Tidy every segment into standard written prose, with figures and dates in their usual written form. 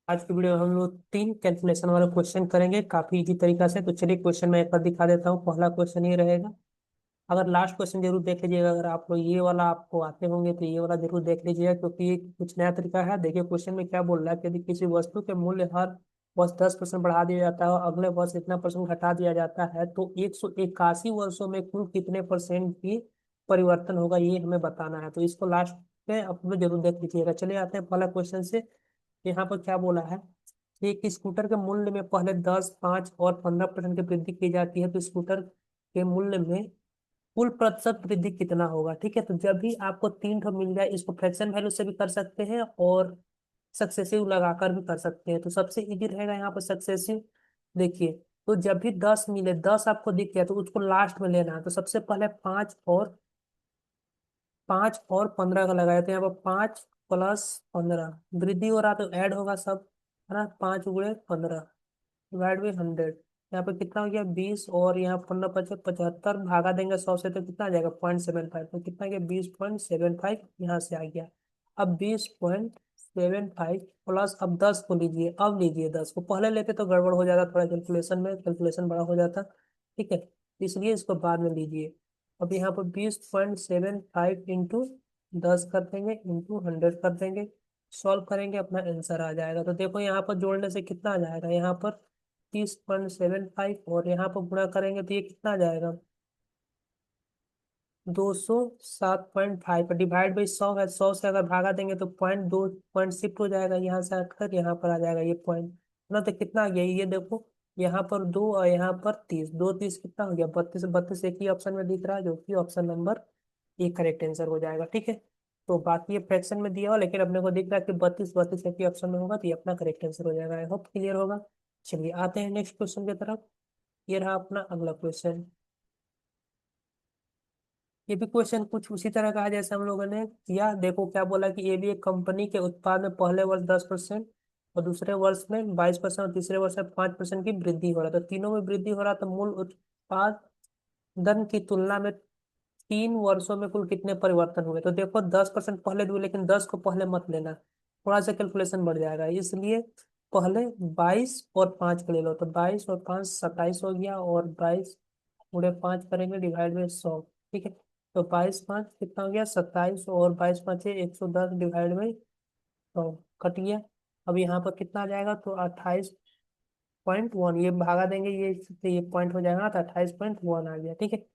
आज की वीडियो में हम लोग 3 कैलकुलेशन वाला क्वेश्चन करेंगे काफी इजी तरीका से। तो चलिए क्वेश्चन मैं एक बार दिखा देता हूँ। पहला क्वेश्चन ये रहेगा। अगर लास्ट क्वेश्चन जरूर देख लीजिएगा। अगर आप लोग ये वाला आपको आते होंगे तो ये वाला जरूर देख लीजिएगा, क्योंकि ये कुछ नया तरीका है। देखिए क्वेश्चन में क्या बोल रहा है कि यदि किसी वस्तु के मूल्य हर वर्ष 10% बढ़ा दिया जाता है और अगले वर्ष इतना परसेंट घटा दिया जाता है, तो 181 वर्षों में कुल कितने परसेंट की परिवर्तन होगा, ये हमें बताना है। तो इसको लास्ट में आप लोग जरूर देख लीजिएगा। चलिए आते हैं पहला क्वेश्चन से। यहाँ पर क्या बोला है कि एक स्कूटर के मूल्य में पहले 10, 5 और 15% की वृद्धि की जाती है, तो स्कूटर के मूल्य में कुल प्रतिशत वृद्धि कितना होगा। ठीक है, तो जब भी आपको तीन ठो मिल जाए, इसको फ्रैक्शन वैल्यू से भी कर सकते हैं और सक्सेसिव लगाकर भी कर सकते हैं। तो सबसे इजी रहेगा यहाँ पर सक्सेसिव। देखिए, तो जब भी 10 मिले, 10 आपको दिख गया तो उसको लास्ट में लेना है। तो सबसे पहले 5 और 15 का लगाए, तो यहाँ पर 5 + 15 वृद्धि हो रहा तो ऐड होगा सब, है ना। 5 × 15 डिवाइड बाई 100। यहाँ पे कितना हो गया 20, और यहाँ 15×5 = 75, भागा देंगे 100 से तो कितना आ जाएगा 0.75। तो कितना गया 20.75 यहाँ से आ गया। अब 20.75 प्लस, अब 10 को लीजिए, अब लीजिए 10 को। पहले लेते तो गड़बड़ हो जाता, थोड़ा कैलकुलेशन में कैलकुलेशन बड़ा हो जाता। ठीक है, इसलिए इसको बाद में लीजिए। अब यहाँ पर 20.75 इंटू 10 कर देंगे, इंटू 100 कर देंगे। सॉल्व करेंगे, अपना आंसर आ जाएगा। तो देखो यहाँ पर जोड़ने से कितना आ जाएगा, यहाँ पर 30.75 और यहाँ पर गुणा करेंगे तो ये कितना आ जाएगा 207.5। डिवाइड बाई 100 है, 100 से अगर भागा देंगे तो पॉइंट, 2 पॉइंट शिफ्ट हो जाएगा, यहाँ से हटकर यहाँ पर आ जाएगा ये पॉइंट ना। तो कितना आ गया ये देखो, यहाँ पर 2 और यहाँ पर 30, 2 30 कितना हो गया 32। 32 एक ही ऑप्शन में दिख रहा है, जो कि option number A correct answer हो जाएगा। ठीक है, तो बाकी ये फ्रैक्शन में दिया हुआ, लेकिन अपने को दिख रहा है कि 32 32 एक ही ऑप्शन में होगा, तो ये अपना करेक्ट आंसर हो जाएगा। आई होप क्लियर होगा। चलिए आते हैं नेक्स्ट क्वेश्चन की तरफ। ये रहा अपना अगला क्वेश्चन। ये भी क्वेश्चन कुछ उसी तरह का है जैसे हम लोगों ने किया। देखो क्या बोला कि ये भी एक कंपनी के उत्पाद में पहले वर्ष 10% और दूसरे वर्ष में 22% और तीसरे वर्ष में 5% की वृद्धि हो रहा है। तो तीनों में वृद्धि हो रहा है, तो मूल उत्पादन की तुलना में 3 वर्षों में कुल कितने परिवर्तन हुए। तो देखो 10% पहले दिए, लेकिन 10 को पहले मत लेना, थोड़ा सा कैलकुलेशन बढ़ जाएगा, इसलिए पहले 22 और 5 को ले लो। तो 22 और 5 27 हो गया, और 22 × 5 करेंगे डिवाइड बाई 100। ठीक है, तो 22×5 कितना हो गया 27, और 22×5 = 110 डिवाइड बाई 100 कट गया। अब यहाँ पर कितना आ जाएगा, तो 28.1, ये भागा देंगे ये पॉइंट हो जाएगा ना, तो 28.1 आ गया। ठीक है,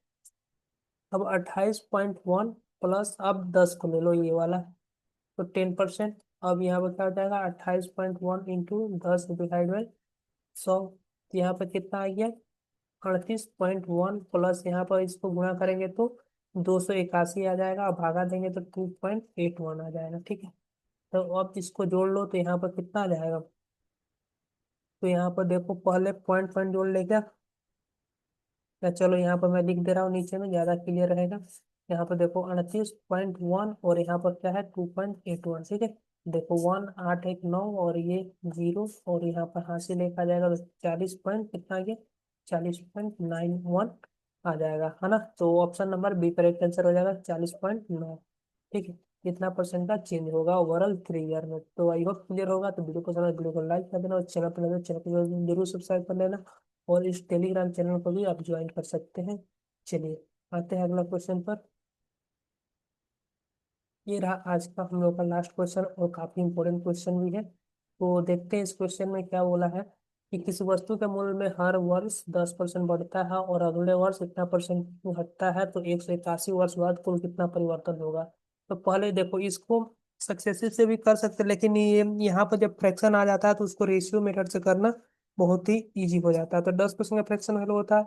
अब 28.1 प्लस, अब 10 को ले लो ये वाला, तो 10%। अब यहाँ पर क्या हो जाएगा 28.1 इंटू 10 डिवाइड बाई 100। तो यहाँ पर कितना आ गया 38.1 प्लस, यहाँ पर इसको गुणा करेंगे तो 281 आ जाएगा, और भागा देंगे तो 2.81 आ जाएगा। ठीक है, तो अब इसको जोड़ लो तो यहाँ पर कितना आ जाएगा। तो यहाँ पर देखो पहले पॉइंट पॉइंट जोड़ ले क्या, या चलो यहाँ पर मैं लिख दे रहा हूँ नीचे में, ज्यादा क्लियर रहेगा। यहाँ पर देखो 38.1 और यहाँ पर क्या है 2.81। ठीक है, देखो 1 8 1 9 और ये 0, और यहाँ पर हाथ से लेकर आ जाएगा तो 40 पॉइंट कितना आ गया 40.91 आ जाएगा, है ना। तो option number B correct answer हो जाएगा 40.9। ठीक है, इतना परसेंट का चेंज होगा ओवरऑल 3 ईयर में। तो आई होप क्लियर होगा। तो वीडियो को समझ, वीडियो को लाइक कर देना, और चैनल पर नए चैनल को जरूर सब्सक्राइब कर लेना, और इस टेलीग्राम चैनल को भी आप ज्वाइन कर सकते हैं। चलिए आते हैं अगला क्वेश्चन पर। ये रहा आज का हम लोग का लास्ट क्वेश्चन, और काफी इंपॉर्टेंट क्वेश्चन भी है। तो देखते हैं इस क्वेश्चन में क्या बोला है कि किसी वस्तु के मूल्य में हर वर्ष 10% बढ़ता है और अगले वर्ष इतना परसेंट घटता है, तो 181 वर्ष बाद कुल कितना परिवर्तन होगा। तो पहले देखो इसको सक्सेसिव से भी कर सकते हैं, लेकिन ये यहाँ पर जब फ्रैक्शन आ जाता है तो उसको रेशियो मेथड से करना बहुत ही इजी हो जाता है। तो 10% का फ्रैक्शन वैल्यू होता है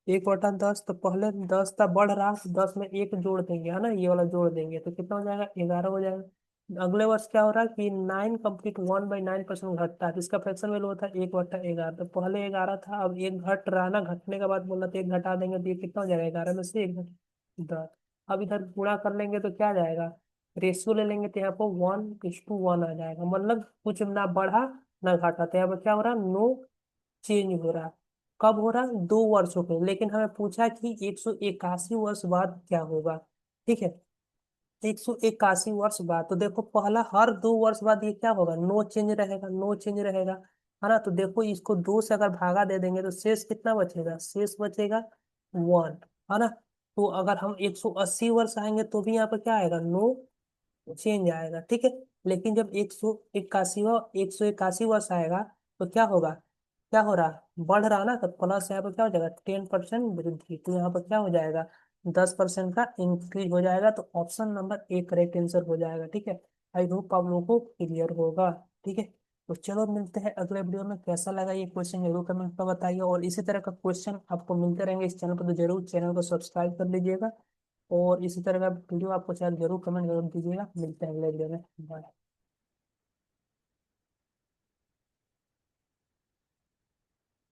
1/10। तो पहले 10 था बढ़ रहा, 10 में एक जोड़ देंगे, है ना, ये वाला जोड़ देंगे तो कितना हो जाएगा 11 हो जाएगा। अगले वर्ष क्या हो रहा है कि 9 कंप्लीट 1/9% घटता है, तो इसका फ्रैक्शन वैल्यू होता है 1/11। तो पहले 11 था, अब एक घट रहा ना, घटने के बाद बोला तो एक घटा देंगे, तो ये कितना हो जाएगा 11 में से एक 10। अब इधर गुणा कर लेंगे तो क्या आ जाएगा, रेशियो ले लेंगे तो यहाँ पर 1:1 आ जाएगा, मतलब कुछ ना बढ़ा ना घटा। तो यहाँ पर क्या हो रहा है नो चेंज हो रहा है। कब हो रहा है 2 वर्षों पे, लेकिन हमें पूछा कि 181 वर्ष बाद क्या होगा। ठीक है, 181 वर्ष बाद, तो देखो पहला हर 2 वर्ष बाद ये क्या होगा, नो चेंज रहेगा, नो चेंज रहेगा, है ना। तो देखो इसको 2 से अगर भागा दे देंगे तो शेष कितना बचेगा, शेष बचेगा 1, है ना। तो अगर हम 180 वर्ष आएंगे तो भी यहाँ पर क्या आएगा, नो चेंज आएगा, ठीक है। लेकिन जब 181वर्ष आएगा तो क्या होगा, क्या हो रहा, बढ़ रहा ना, तो प्लस यहाँ पर क्या हो जाएगा, 10% वृद्धि, तो यहाँ पर क्या हो जाएगा, 10% का इंक्रीज हो जाएगा। तो option number A correct answer हो जाएगा, ठीक है। आई होप आप लोगों को क्लियर होगा, ठीक है। तो चलो मिलते हैं अगले वीडियो में। कैसा लगा ये क्वेश्चन जरूर कमेंट पर बताइए, और इसी तरह का क्वेश्चन आपको मिलते रहेंगे इस चैनल पर, तो जरूर चैनल को सब्सक्राइब कर लीजिएगा। और इसी तरह का वीडियो आपको शायद जरूर कमेंट जरूर दीजिएगा। मिलते हैं अगले वीडियो में, बाय।